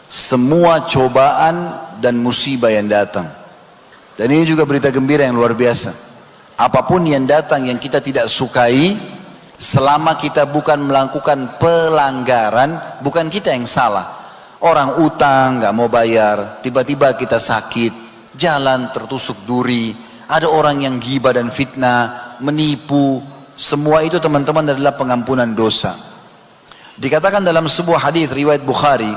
semua cobaan dan musibah yang datang. Dan ini juga berita gembira yang luar biasa. Apapun yang datang yang kita tidak sukai, selama kita bukan melakukan pelanggaran, bukan kita yang salah. Orang utang nggak mau bayar, tiba-tiba kita sakit, jalan tertusuk duri, ada orang yang ghibah dan fitnah, menipu, semua itu teman-teman adalah pengampunan dosa. Dikatakan dalam sebuah hadis riwayat Bukhari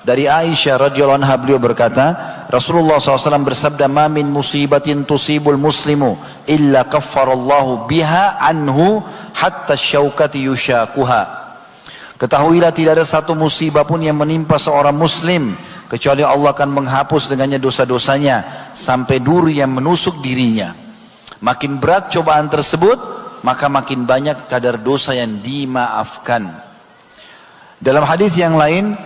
dari Aisyah radhiyallahu anha, beliau berkata, Rasulullah SAW bersabda, "Ma min musibatin tusibul muslimu illa kaffarallahu biha anhu hatta syaukati yushakuha." Ketahuilah tidak ada satu musibah pun yang menimpa seorang muslim kecuali Allah akan menghapus dengannya dosa-dosanya sampai duri yang menusuk dirinya. Makin berat cobaan tersebut, maka makin banyak kadar dosa yang dimaafkan. Dalam hadis yang lain,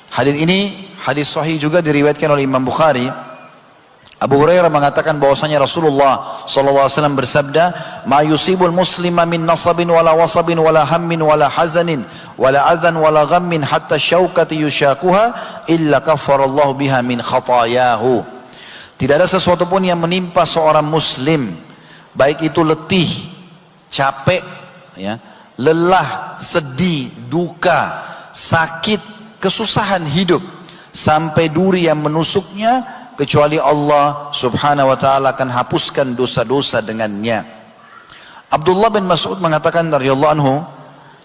hadis ini hadis sahih juga diriwayatkan oleh Imam Bukhari. Abu Hurairah mengatakan bahwasanya Rasulullah SAW bersabda, "Ma yusibul muslima min nasabin wala wasabin wala hammin wala hazanin wala adhan wala ghammin hatta syaukati yushakuha illa kaffarallahu biha min khatayahu." Tidak ada sesuatu pun yang menimpa seorang muslim, baik itu letih, capek, ya, lelah, sedih, duka, sakit, kesusahan hidup, sampai duri yang menusuknya, kecuali Allah subhanahu wa ta'ala akan hapuskan dosa-dosa dengannya. Abdullah bin Mas'ud mengatakan radhiyallahu anhu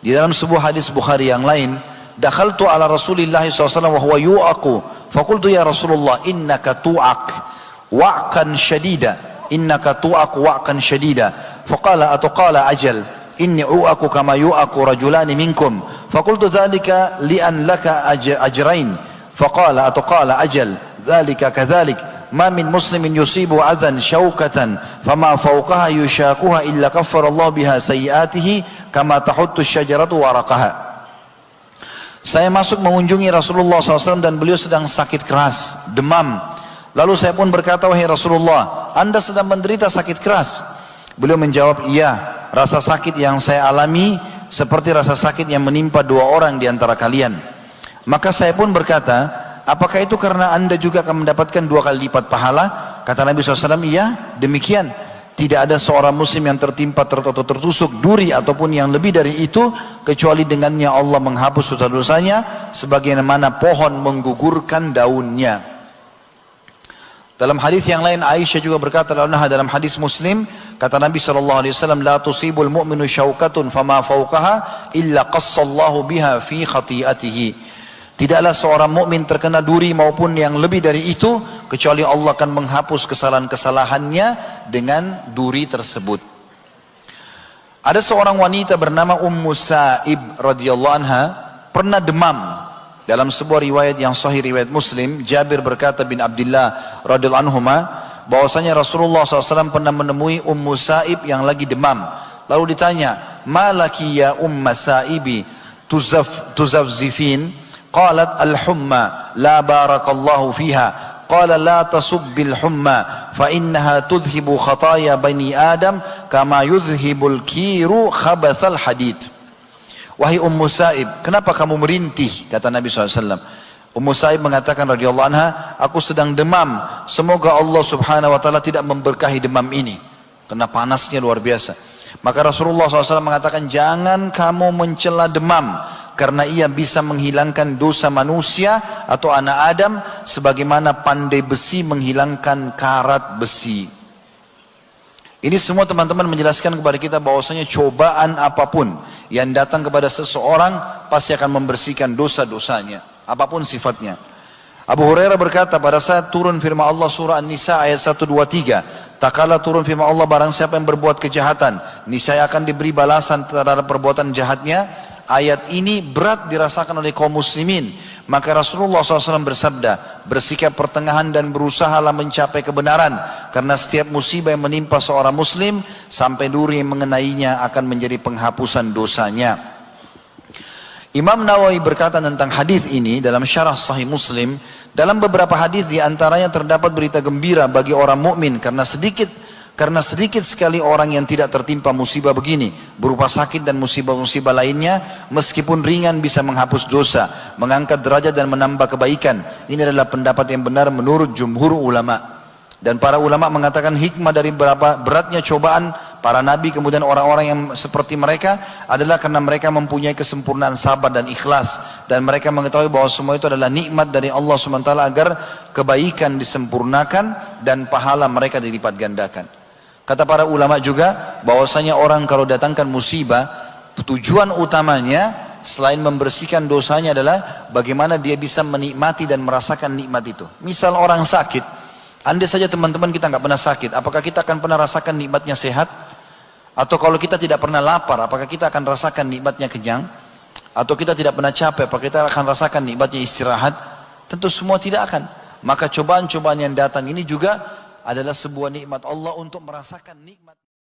di dalam sebuah hadis Bukhari yang lain, "Dakhaltu ala Rasulillah SAW wa huwa yu'aqu, faqultu ya Rasulullah innaka tu'aq wa'kan syadida, innaka tu'aq wa'kan syadida." Faqala atuqala ajal, "Inni u'aqu kama yu'aqu rajulani minkum." Faqultu dhalika li'an laka ajrain. Faqala atuqala ajal, "Dhalika kadhalik, ma min muslimin yusibu adhan syaukatan fama fawqaha yushakuha illa kaffarallahu biha sayyiatihi kama tahuttu syajaratu waraqaha." Saya masuk mengunjungi Rasulullah SAW dan beliau sedang sakit keras, demam. Lalu saya pun berkata, "Wahai Rasulullah, Anda sedang menderita sakit keras?" Beliau menjawab, "Iya, rasa sakit yang saya alami seperti rasa sakit yang menimpa dua orang di antara kalian." Maka saya pun berkata, "Apakah itu karena Anda juga akan mendapatkan 2 kali lipat pahala?" Kata Nabi SAW, "Iya, demikian. Tidak ada seorang muslim yang tertimpa atau tertusuk duri ataupun yang lebih dari itu, kecuali dengannya Allah menghapus dosa-dosanya sebagaimana pohon menggugurkan daunnya." Dalam hadis yang lain, Aisyah juga berkata dalam hadis Muslim, kata Nabi SAW, "La tusibul mu'minu syaukatun fama fawqaha illa qassallahu biha fi khati'atihi." Tidaklah seorang mukmin terkena duri maupun yang lebih dari itu, kecuali Allah akan menghapus kesalahan-kesalahannya dengan duri tersebut. Ada seorang wanita bernama Ummu Sa'ib radhiyallahu anha pernah demam. Dalam sebuah riwayat yang sahih riwayat Muslim, Jabir berkata bin Abdullah radhiyallahu anhuma bahwasanya Rasulullah SAW pernah menemui Ummu Sa'ib yang lagi demam. Lalu ditanya, "Malaki ya Umma Sa'ibi tuzafzifin?" Qalat al-humma la barakallahu fiha. Qala la tasubbil humma fa innaha tudhibu khataya bani Adam kama yudhibul kiru khabathal hadid. Wahai Ummu Sa'ib, kenapa kamu merintih? Kata Nabi SAW. Ummu Sa'ib mengatakan radhiyallahu anha, "Aku sedang demam. Semoga Allah subhanahu wa ta'ala tidak memberkahi demam ini." Karena panasnya luar biasa. Maka Rasulullah SAW mengatakan, "Jangan kamu mencela demam, karena ia bisa menghilangkan dosa manusia atau anak Adam sebagaimana pandai besi menghilangkan karat besi." Ini semua teman-teman menjelaskan kepada kita bahwasanya cobaan apapun yang datang kepada seseorang pasti akan membersihkan dosa-dosanya, apapun sifatnya. Abu Hurairah berkata, pada saat turun firman Allah surah An-Nisa ayat 123, tak kala turun firman Allah, "Barang siapa yang berbuat kejahatan, niscaya akan diberi balasan terhadap perbuatan jahatnya." Ayat ini berat dirasakan oleh kaum muslimin. Maka Rasulullah SAW bersabda, "Bersikap pertengahan dan berusahalah mencapai kebenaran, karena setiap musibah yang menimpa seorang muslim sampai duri yang mengenainya akan menjadi penghapusan dosanya." Imam Nawawi berkata tentang hadis ini dalam syarah Sahih Muslim, dalam beberapa hadis diantaranya terdapat berita gembira bagi orang mukmin karena sedikit Karena sedikit sekali orang yang tidak tertimpa musibah begini, berupa sakit dan musibah-musibah lainnya, meskipun ringan bisa menghapus dosa, mengangkat derajat dan menambah kebaikan. Ini adalah pendapat yang benar menurut jumhur ulama. Dan para ulama mengatakan hikmah dari berapa beratnya cobaan para nabi, kemudian orang-orang yang seperti mereka adalah karena mereka mempunyai kesempurnaan sabar dan ikhlas. Dan mereka mengetahui bahwa semua itu adalah nikmat dari Allah SWT agar kebaikan disempurnakan dan pahala mereka dilipat gandakan. Kata para ulama juga bahwasanya orang kalau datangkan musibah, tujuan utamanya selain membersihkan dosanya adalah bagaimana dia bisa menikmati dan merasakan nikmat itu. Misal orang sakit, andai saja teman-teman kita nggak pernah sakit, apakah kita akan pernah rasakan nikmatnya sehat? Atau kalau kita tidak pernah lapar, apakah kita akan rasakan nikmatnya kenyang? Atau kita tidak pernah capek, apakah kita akan rasakan nikmatnya istirahat? Tentu semua tidak akan. Maka cobaan-cobaan yang datang ini juga adalah sebuah nikmat Allah untuk merasakan nikmat.